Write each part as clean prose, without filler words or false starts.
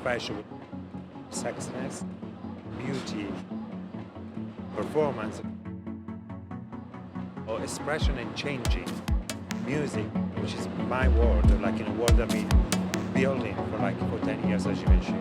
fashion, sexiness, beauty, performance, or expression and changing, music, which is my world, like in a world I've been building for 10 years at Givenchy.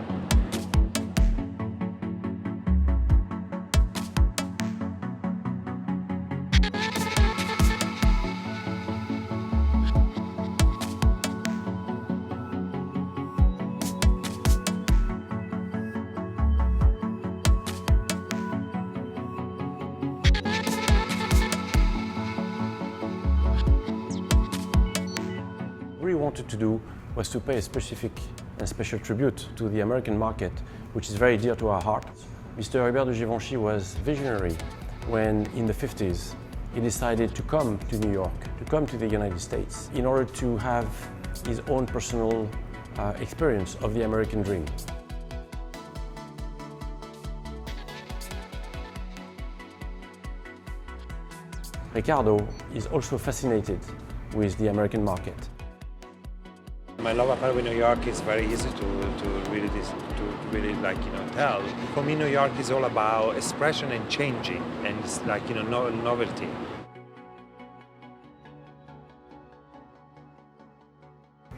What we wanted to do was to pay a specific and special tribute to the American market, which is very dear to our heart. Mr. Hubert de Givenchy was visionary when, in the 50s, he decided to come to New York, to come to the United States, in order to have his own personal experience of the American dream. Ricardo is also fascinated with the American market. My love affair with New York is very easy to really tell. For me, New York is all about expression and changing, and it's like novelty.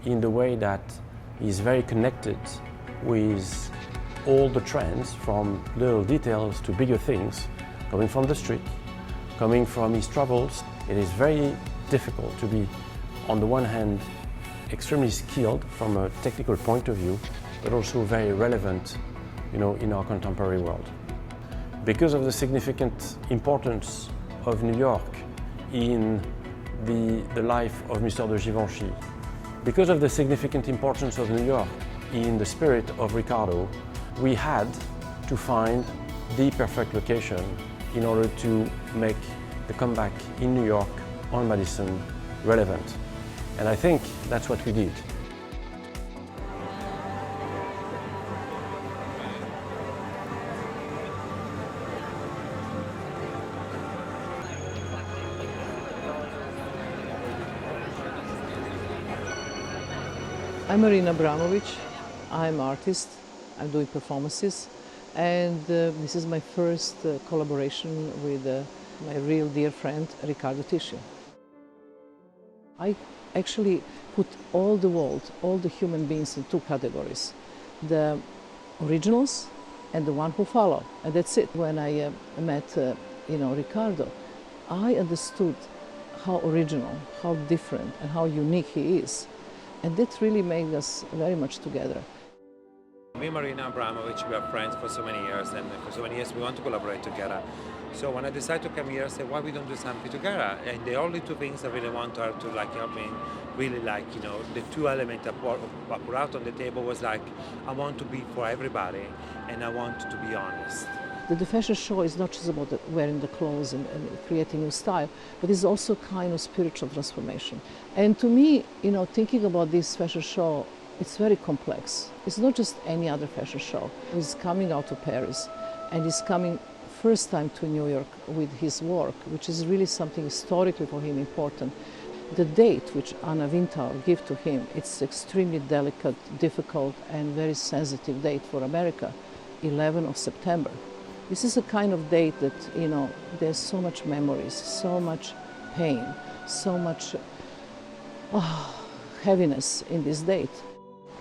In the way that he's very connected with all the trends, from little details to bigger things, coming from the street, coming from his travels. It is very difficult to be, on the one hand, extremely skilled from a technical point of view, but also very relevant, in our contemporary world. Because of the significant importance of New York in the life of Mr. de Givenchy, because of the significant importance of New York in the spirit of Ricardo, we had to find the perfect location in order to make the comeback in New York on Madison relevant. And I think that's what we did. I'm Marina Abramovic. I'm an artist. I'm doing performances. And this is my first collaboration with my real dear friend, Riccardo Tisci. I actually put all the world, all the human beings in two categories. The originals and the one who follow. And that's it. When I met Riccardo, I understood how original, how different and how unique he is. And that really made us very much together. Me and Marina Abramovic, we are friends for so many years, and for so many years we want to collaborate together. So when I decided to come here, I said, why we don't do something together? And the only two things I really want her to help me, really the two elements I put out on the table was I want to be for everybody, and I want to be honest. The fashion show is not just about wearing the clothes and creating new style, but it's also a kind of spiritual transformation. And to me, thinking about this fashion show, it's very complex. It's not just any other fashion show. He's coming out of Paris, and he's coming first time to New York with his work, which is really something historically for him important. The date which Anna Wintour gave to him, it's extremely delicate, difficult, and very sensitive date for America, 11th of September. This is a kind of date that, there's so much memories, so much pain, so much heaviness in this date.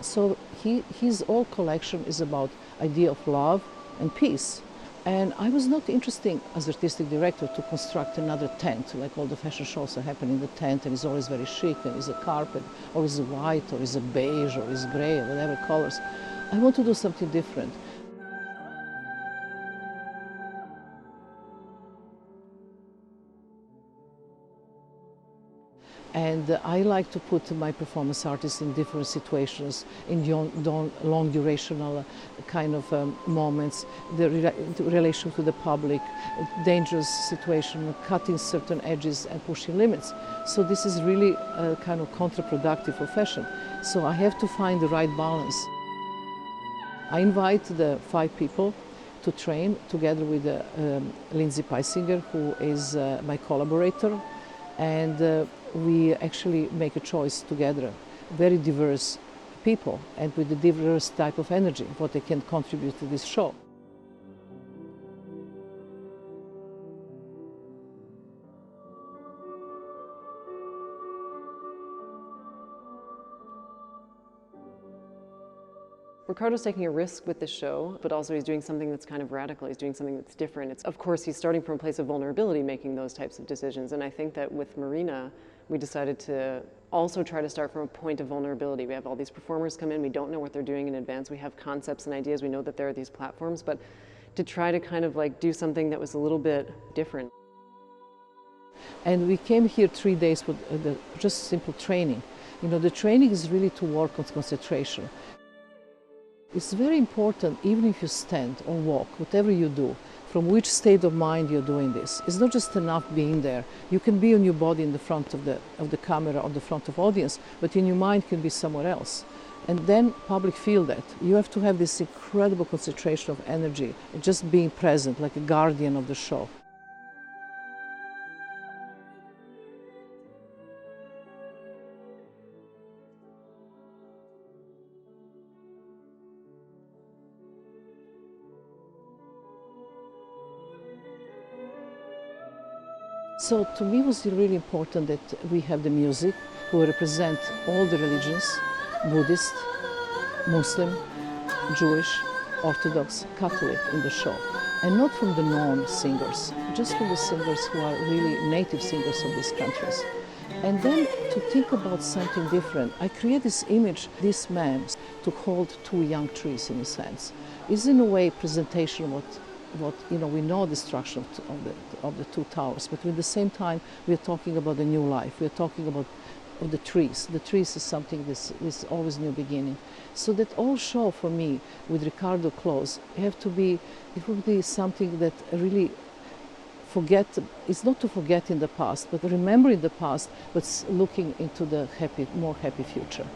So his whole collection is about idea of love and peace. And I was not interested as artistic director to construct another tent, like all the fashion shows are happening in the tent, and it's always very chic, and it's a carpet, or it's a white, or it's a beige, or it's gray, or whatever colors. I want to do something different. And I like to put my performance artists in different situations, in long durational kind of moments, the relation to the public, dangerous situation, cutting certain edges and pushing limits. So this is really kind of counterproductive for fashion. So I have to find the right balance. I invite the 5 people to train together with Lindsay Peisinger, who is my collaborator, and we actually make a choice together, very diverse people and with the diverse type of energy, what they can contribute to this show. Ricardo's taking a risk with this show, but also he's doing something that's kind of radical. He's doing something that's different. Of course, he's starting from a place of vulnerability making those types of decisions. And I think that with Marina, we decided to also try to start from a point of vulnerability. We have all these performers come in, we don't know what they're doing in advance. We have concepts and ideas, we know that there are these platforms, but to try to kind of like do something that was a little bit different. And we came here 3 days for just simple training. You know, the training is really to work on concentration. It's very important, even if you stand or walk, whatever you do, from which state of mind you're doing this. It's not just enough being there. You can be on your body in the front of the camera or the front of audience, but in your mind can be somewhere else. And then public feel that. You have to have this incredible concentration of energy, just being present, like a guardian of the show. So to me it was really important that we have the music who represent all the religions, Buddhist, Muslim, Jewish, Orthodox, Catholic in the show. And not from the known singers, just from the singers who are really native singers of these countries. And then to think about something different, I create this image, this man to hold 2 young trees in his hands. Is in a way presentation of what you know, we know destruction of the 2 towers, but at the same time we are talking about a new life. We are talking about of the trees. The trees is something this is always new beginning. So that all show for me with Ricardo close it would be something that really forget. It's not to forget in the past, but remembering the past, but looking into the more happy future.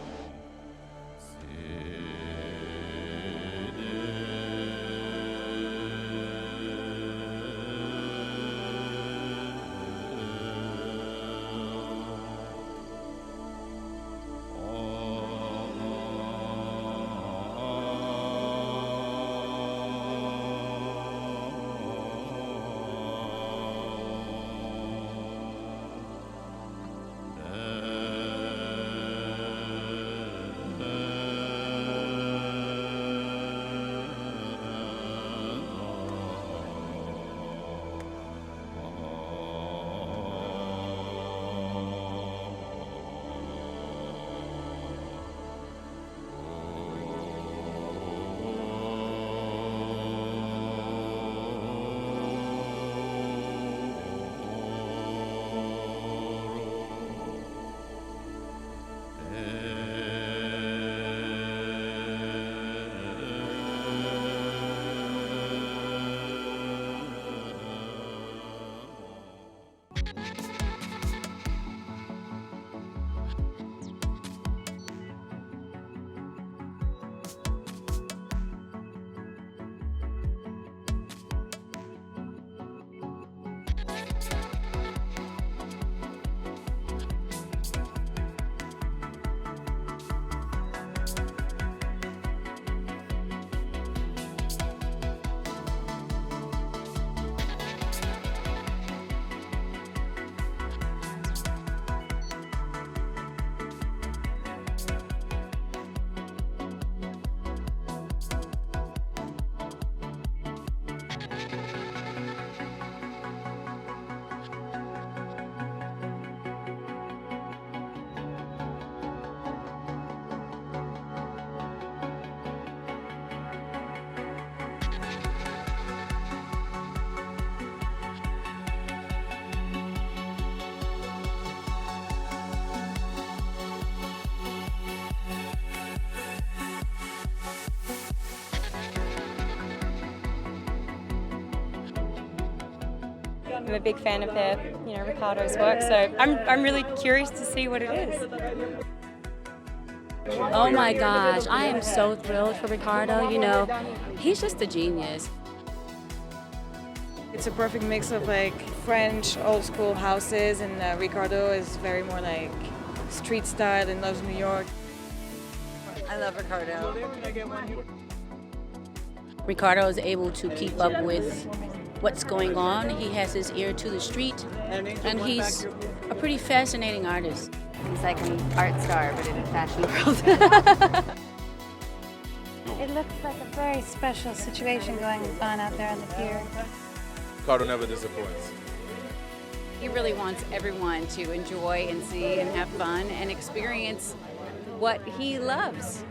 I'm a big fan of Ricardo's work, so I'm really curious to see what it is. Oh my gosh, I am so thrilled for Ricardo. He's just a genius. It's a perfect mix of like French old school houses, and Ricardo is very more like street style and loves New York. I love Ricardo. Ricardo is able to keep up with what's going on. He has his ear to the street, and he's a pretty fascinating artist. He's like an art star, but in the fashion world. It looks like a very special situation going on out there on the pier. Ricardo never disappoints. He really wants everyone to enjoy and see and have fun and experience what he loves.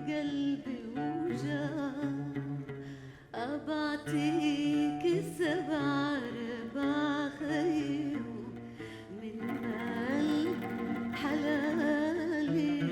قلبي وجع أبعطيك سبع ربع خيو من مال حلالي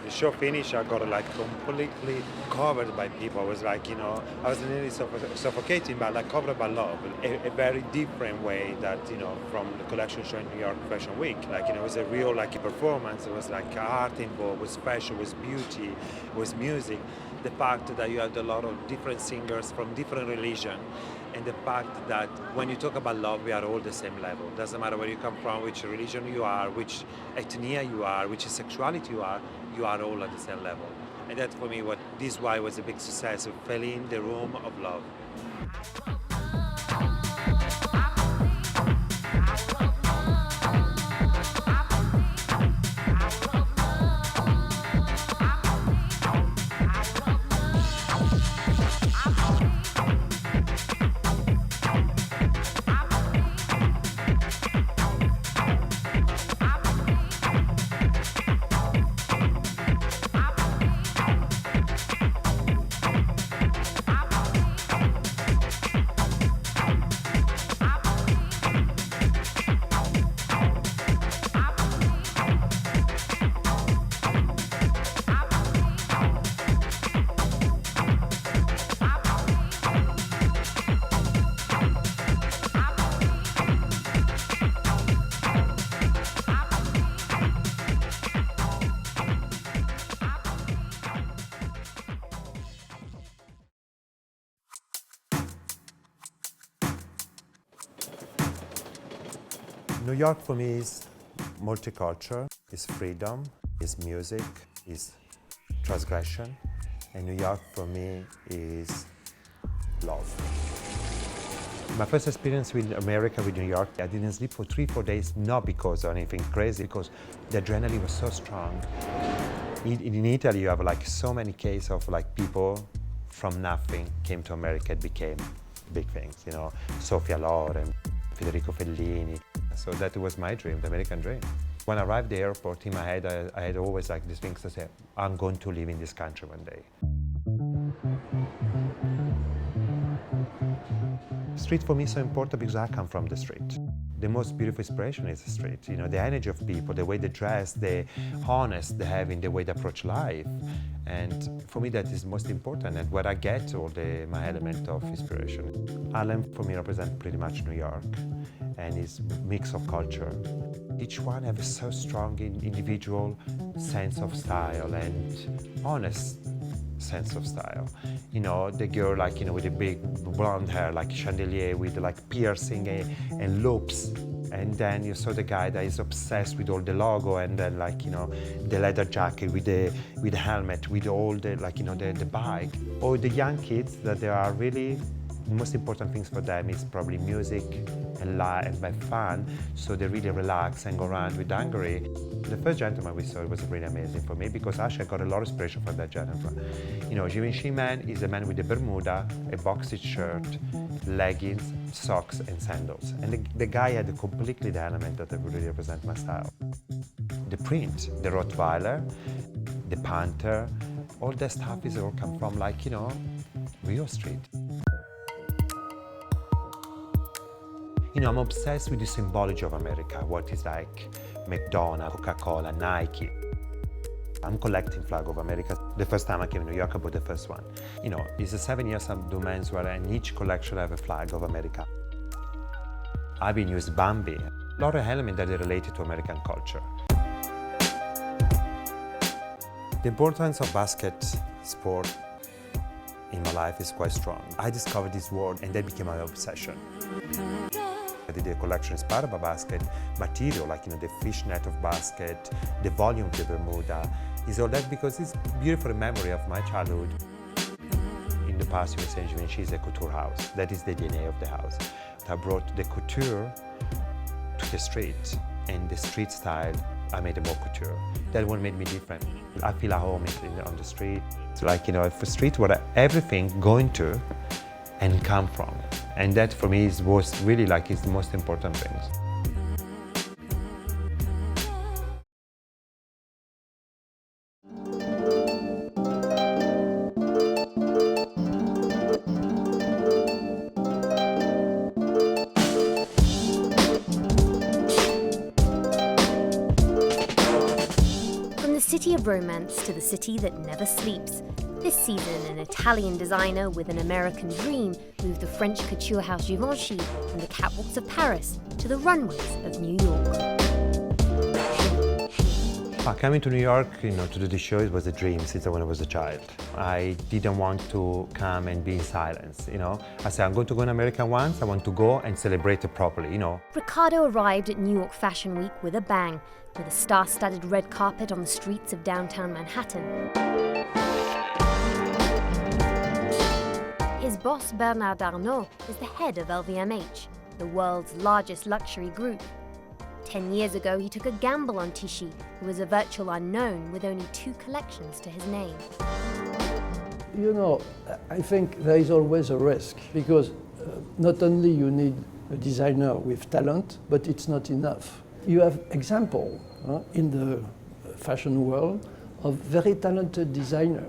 The show finished, I got like completely covered by people. I was like, I was nearly suffocating, but like covered by love. A very different way that, from the collection show in New York Fashion Week. Like, it was a real like performance. It was like art involved, it was fashion, it was beauty, it was music. The fact that you had a lot of different singers from different religions, and the fact that when you talk about love, we are all the same level. Doesn't matter where you come from, which religion you are, which ethnia you are, which sexuality you are all at the same level. And that for me, this why was a big success. We fell in the room of love. New York for me is multicultural, is freedom, is music, is transgression. And New York for me is love. My first experience with America, with New York, I didn't sleep for 3-4 days, not because of anything crazy, because the adrenaline was so strong. In Italy, you have like so many cases of like people from nothing came to America and became big things, Sofia Loren, Federico Fellini. So that was my dream, the American dream. When I arrived at the airport, in my head, I had always like these things to say, I'm going to live in this country one day. Street for me is so important because I come from the street. The most beautiful inspiration is the street. The energy of people, the way they dress, the honest they have in the way they approach life. And for me, that is most important, and where I get all my element of inspiration. Harlem for me represents pretty much New York, and it's a mix of culture. Each one has a so strong individual sense of style and honest sense of style. The girl with the big blonde hair, like chandelier, with like piercing and loops. And then you saw the guy that is obsessed with all the logo, and then the leather jacket with the helmet, with all the the bike. Or the young kids that they are really, the most important things for them is probably music and life and fun. So they really relax and go around with dungaree. The first gentleman we saw was really amazing for me because actually I got a lot of inspiration from that gentleman. Givenchy man is a man with a Bermuda, a boxy shirt, leggings, socks and sandals. And the guy had completely the element that really represent my style. The print, the Rottweiler, the Panther, all that stuff is all come from Rio Street. I'm obsessed with the symbology of America, what is like McDonald's, Coca-Cola, Nike. I'm collecting flag of America. The first time I came to New York, I bought the first one. It's 7 years I do menswear, and each collection I have a flag of America. I've been used Bambi, a lot of elements that are related to American culture. The importance of basket sport in my life is quite strong. I discovered this world and that became my obsession. I did a collection inspired by basket material, the fishnet of basket, the volume of the Bermuda. Is all that because it's beautiful memory of my childhood. In the past, you were saying Givenchy is a couture house. That is the DNA of the house. I brought the couture to the street, and the street style, I made a more couture. That one made me different. I feel at home on the street. It's a street where everything going to and come from. And that for me was really is the most important thing. city of romance to the city that never sleeps. This season, an Italian designer with an American dream moved the French couture house Givenchy from the catwalks of Paris to the runways of New York. Coming to New York, to do the show, it was a dream since when I was a child. I didn't want to come and be in silence, I said, I'm going to go in America once, I want to go and celebrate it properly, Riccardo arrived at New York Fashion Week with a bang, with a star-studded red carpet on the streets of downtown Manhattan. His boss, Bernard Arnault, is the head of LVMH, the world's largest luxury group. 10 years ago, he took a gamble on Tichy, who was a virtual unknown with only 2 collections to his name. I think there is always a risk, because not only you need a designer with talent, but it's not enough. You have example in the fashion world of very talented designer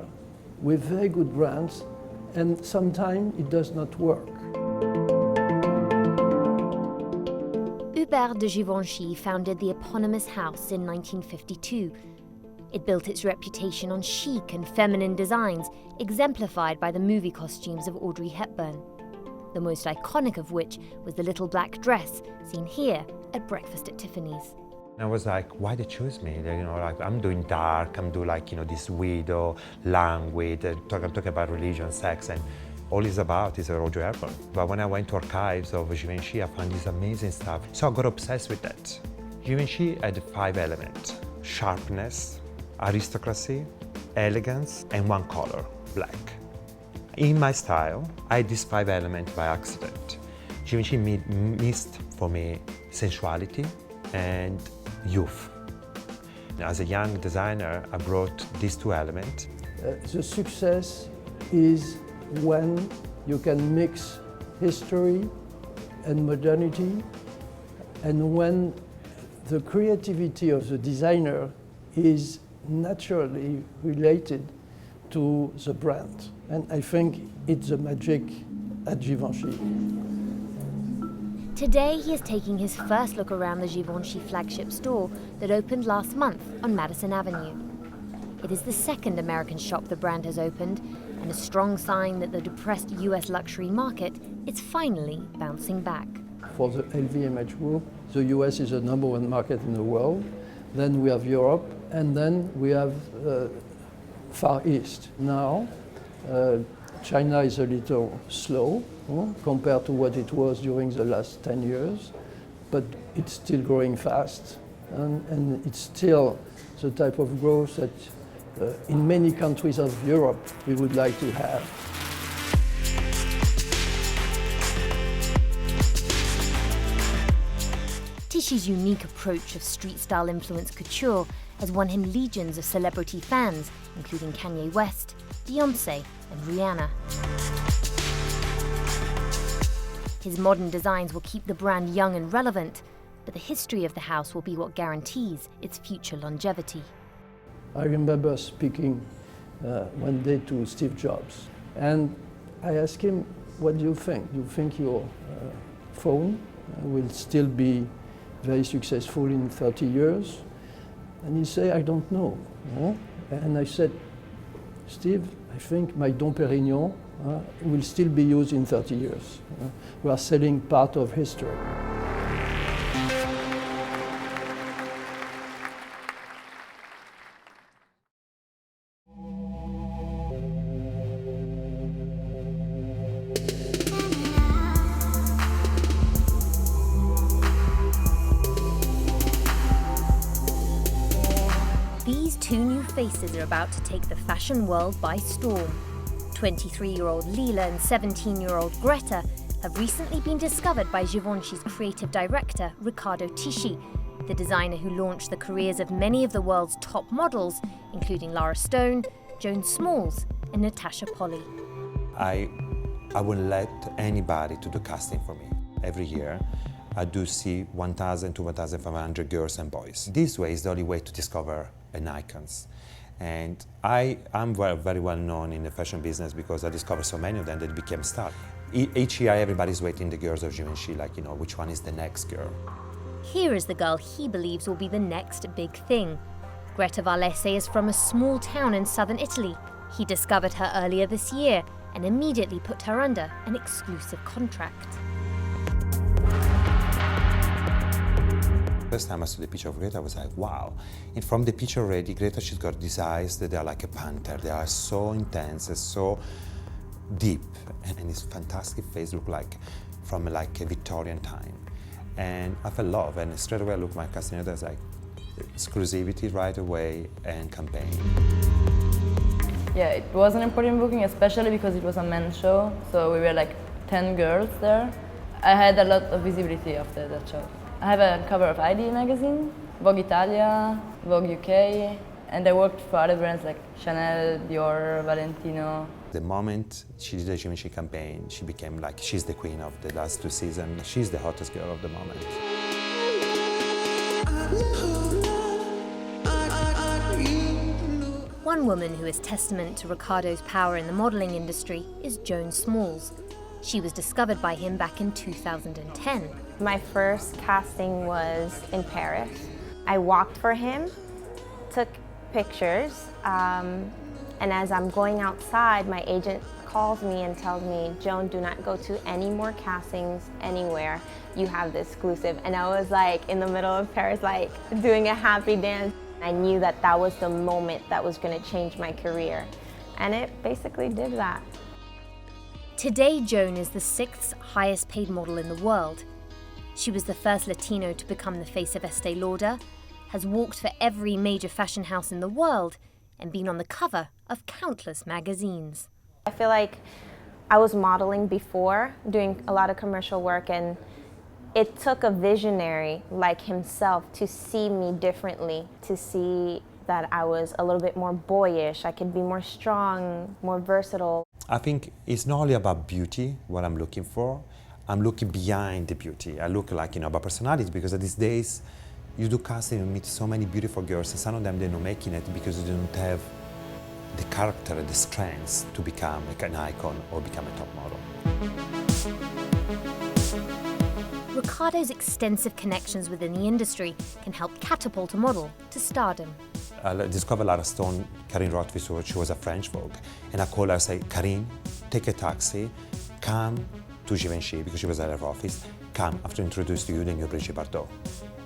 with very good brands, and sometimes it does not work. Hubert de Givenchy founded the eponymous house in 1952. It built its reputation on chic and feminine designs, exemplified by the movie costumes of Audrey Hepburn, the most iconic of which was the little black dress seen here at Breakfast at Tiffany's. I was like, why they choose me? I'm doing dark, I'm doing this widow, languid, I'm talking about religion, sex, and all it's about is Audrey Hepburn. But when I went to archives of Givenchy, I found this amazing stuff. So I got obsessed with that. Givenchy had 5 elements: sharpness, aristocracy, elegance, and 1 color, black. In my style, I had these 5 elements by accident. Givenchy missed for me sensuality and youth. As a young designer, I brought these 2 elements. The success is when you can mix history and modernity, and when the creativity of the designer is naturally related to the brand. And I think it's the magic at Givenchy. Today, he is taking his first look around the Givenchy flagship store that opened last month on Madison Avenue. It is the 2nd American shop the brand has opened, and a strong sign that the depressed US luxury market is finally bouncing back. For the LVMH group, the US is the #1 market in the world. Then we have Europe, and then we have Far East. Now, China is a little slow compared to what it was during the last 10 years, but it's still growing fast, and it's still the type of growth that in many countries of Europe we would like to have. Tichy's unique approach of street-style influenced couture has won him legions of celebrity fans, including Kanye West, Beyoncé, and Rihanna. His modern designs will keep the brand young and relevant, but the history of the house will be what guarantees its future longevity. I remember speaking one day to Steve Jobs, and I asked him, what do you think? Do you think your phone will still be very successful in 30 years? And he said, I don't know. And I said, Steve, I think my Dom Pérignon will still be used in 30 years. We are selling part of history. These 2 new faces are about to take the fashion world by storm. 23-year-old Lila and 17-year-old Greta have recently been discovered by Givenchy's creative director, Riccardo Tichy, the designer who launched the careers of many of the world's top models, including Lara Stone, Joan Smalls, and Natasha Polly. I wouldn't let anybody to do casting for me. Every year, I do see 1,000 to 1,500 girls and boys. This way is the only way to discover an icons. And I'm very well known in the fashion business because I discovered so many of them that became stars. Each year, everybody's waiting the girls of Givenchy, which one is the next girl. Here is the girl he believes will be the next big thing. Greta Varlese is from a small town in southern Italy. He discovered her earlier this year and immediately put her under an exclusive contract. First time I saw the picture of Greta, I was like, wow. And from the picture already, Greta, she's got these eyes that they are like a panther. They are so intense and so deep. And this fantastic face looked like from like a Victorian time. And I fell in love, and straight away I looked at my casting editor, I was like, exclusivity right away and campaign. Yeah, it was an important booking, especially because it was a men's show, so we were like 10 girls there. I had a lot of visibility after that show. I have a cover of ID magazine, Vogue Italia, Vogue UK, and I worked for other brands like Chanel, Dior, Valentino. The moment she did the Givenchy campaign, she became like, she's the queen of the last 2 seasons. She's the hottest girl of the moment. One woman who is testament to Riccardo's power in the modelling industry is Joan Smalls. She was discovered by him back in 2010. My first casting was in Paris. I walked for him, took pictures, and as I'm going outside, my agent calls me and tells me, Joan, do not go to any more castings anywhere. You have the exclusive. And I was like in the middle of Paris, like doing a happy dance. I knew that that was the moment that was going to change my career. And it basically did that. Today, Joan is the 6th highest paid model in the world. She was the first Latino to become the face of Estee Lauder, has walked for every major fashion house in the world, and been on the cover of countless magazines. I feel like I was modeling before, doing a lot of commercial work, and it took a visionary like himself to see me differently, to see that I was a little bit more boyish, I could be more strong, more versatile. I think it's not only about beauty, what I'm looking for. I'm looking behind the beauty. I look like, about personality, because these days you do casting and meet so many beautiful girls, and some of them they're not making it because they don't have the character and the strengths to become like an icon or become a top model. Riccardo's extensive connections within the industry can help catapult a model to stardom. I discovered Lara Stone, Karine Rothwieso, she was a French Vogue, and I called her and said, Karine, take a taxi, come to Givenchy, because she was at her office, come, I have to introduce to you the new Brigitte Bardot.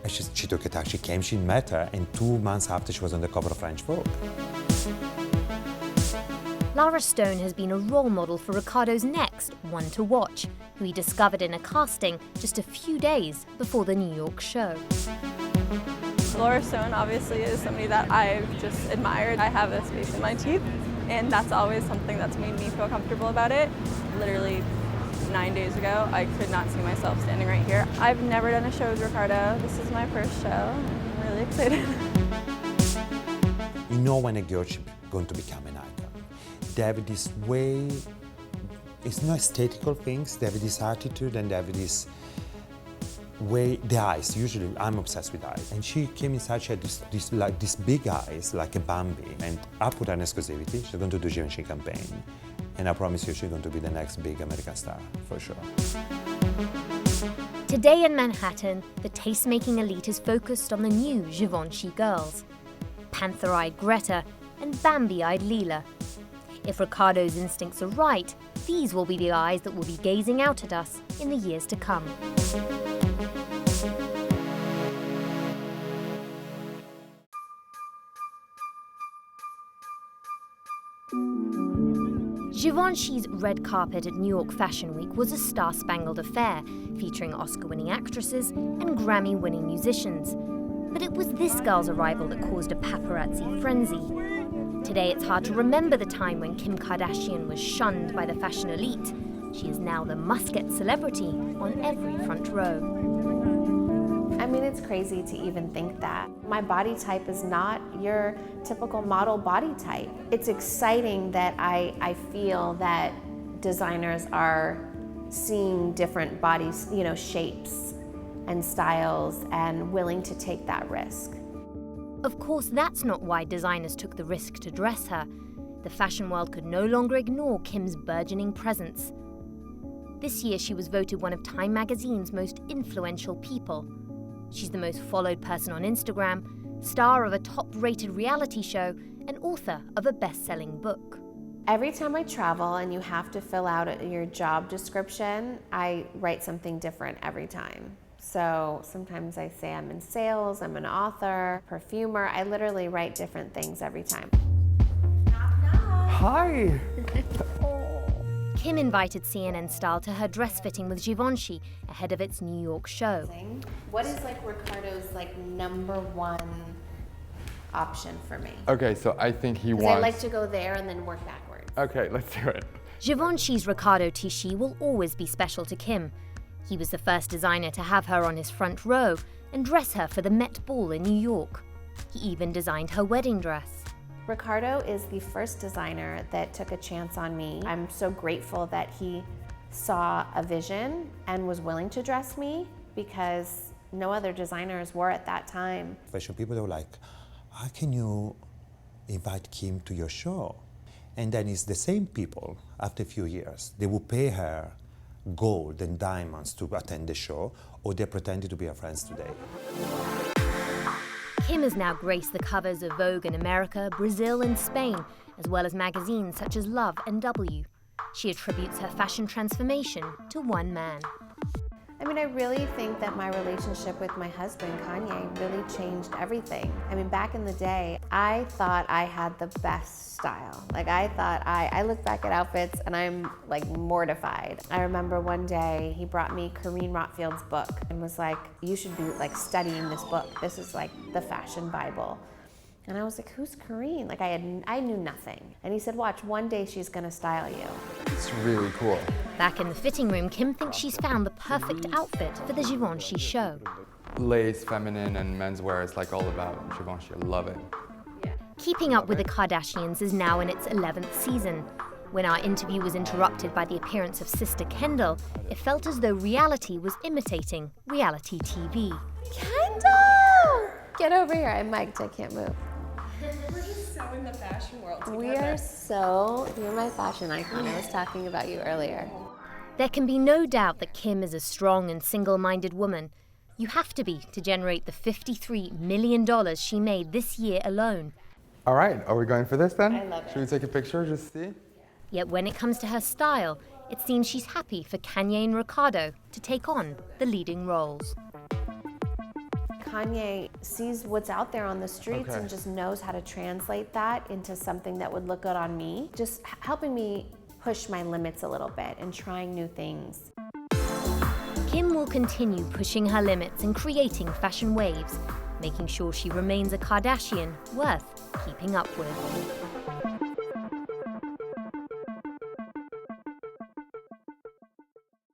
And she took a taxi, she came, she met her, and 2 months after she was on the cover of French Vogue. Lara Stone has been a role model for Riccardo's next one to watch, who he discovered in a casting just a few days before the New York show. Lara Stone obviously is somebody that I've just admired. I have a space in my teeth, and that's always something that's made me feel comfortable about it. Literally 9 days ago, I could not see myself standing right here. I've never done a show with Riccardo. This is my first show. I'm really excited. You know when a girl is going to become an icon. They have this way, it's not aesthetical things, they have this attitude and they have this way, the eyes, usually I'm obsessed with eyes. And she came inside, she had these big eyes, like a Bambi. And I put her in exclusivity, she's going to do Givenchy campaign. And I promise you, she's going to be the next big American star, for sure. Today in Manhattan, the taste-making elite is focused on the new Givenchy girls. Panther-eyed Greta and Bambi-eyed Leela. If Riccardo's instincts are right, these will be the eyes that will be gazing out at us in the years to come. Givenchy's red carpet at New York Fashion Week was a star-spangled affair, featuring Oscar-winning actresses and Grammy-winning musicians. But it was this girl's arrival that caused a paparazzi frenzy. Today it's hard to remember the time when Kim Kardashian was shunned by the fashion elite. She is now the must-get celebrity on every front row. I mean, it's crazy to even think that. My body type is not your typical model body type. It's exciting that I feel that designers are seeing different bodies, shapes and styles, and willing to take that risk. Of course, that's not why designers took the risk to dress her. The fashion world could no longer ignore Kim's burgeoning presence. This year, she was voted one of Time magazine's most influential people. She's the most followed person on Instagram, star of a top-rated reality show and author of a best-selling book. Every time I travel and you have to fill out your job description, I write something different every time. So sometimes I say I'm in sales, I'm an author, perfumer. I literally write different things every time. Hi! Kim invited CNN Style to her dress fitting with Givenchy ahead of its New York show. What is like Ricardo's like #1 option for me? Okay, so I think he wants... Because I like to go there and then work backwards. Okay, let's do it. Givenchy's Riccardo Tisci will always be special to Kim. He was the first designer to have her on his front row and dress her for the Met Ball in New York. He even designed her wedding dress. Riccardo is the first designer that took a chance on me. I'm so grateful that he saw a vision and was willing to dress me, because no other designers were at that time. Fashion people were like, how can you invite Kim to your show? And then it's the same people, after a few years, they will pay her gold and diamonds to attend the show, or they're pretending to be her friends today. Kim has now graced the covers of Vogue in America, Brazil and Spain, as well as magazines such as Love and W. She attributes her fashion transformation to one man. I mean, I really think that my relationship with my husband, Kanye, really changed everything. I mean, back in the day, I thought I had the best style. Like, I thought I look back at outfits and I'm like mortified. I remember one day he brought me Karine Rottfield's book and was like, you should be like studying this book. This is like the fashion Bible. And I was like, who's Karine? Like, I knew nothing. And he said, watch, one day she's gonna style you. It's really cool. Back in the fitting room, Kim thinks she's found the perfect outfit for the Givenchy show. Lace, feminine, and menswear is like all about Givenchy. I love it. Keeping Up with the Kardashians is now in its 11th season. When our interview was interrupted by the appearance of Sister Kendall, it felt as though reality was imitating reality TV. Kendall! Get over here, I'm mic'd, I can't move. We're just so in the fashion world together. You're my fashion icon. I was talking about you earlier. There can be no doubt that Kim is a strong and single-minded woman. You have to be to generate the $53 million she made this year alone. All right, are we going for this then? I love it. Should we take a picture, just see? Yet when it comes to her style, it seems she's happy for Kanye and Riccardo to take on the leading roles. Kanye sees what's out there on the streets and just knows how to translate that into something that would look good on me. Just helping me push my limits a little bit and trying new things. Kim will continue pushing her limits and creating fashion waves, making sure she remains a Kardashian worth keeping up with.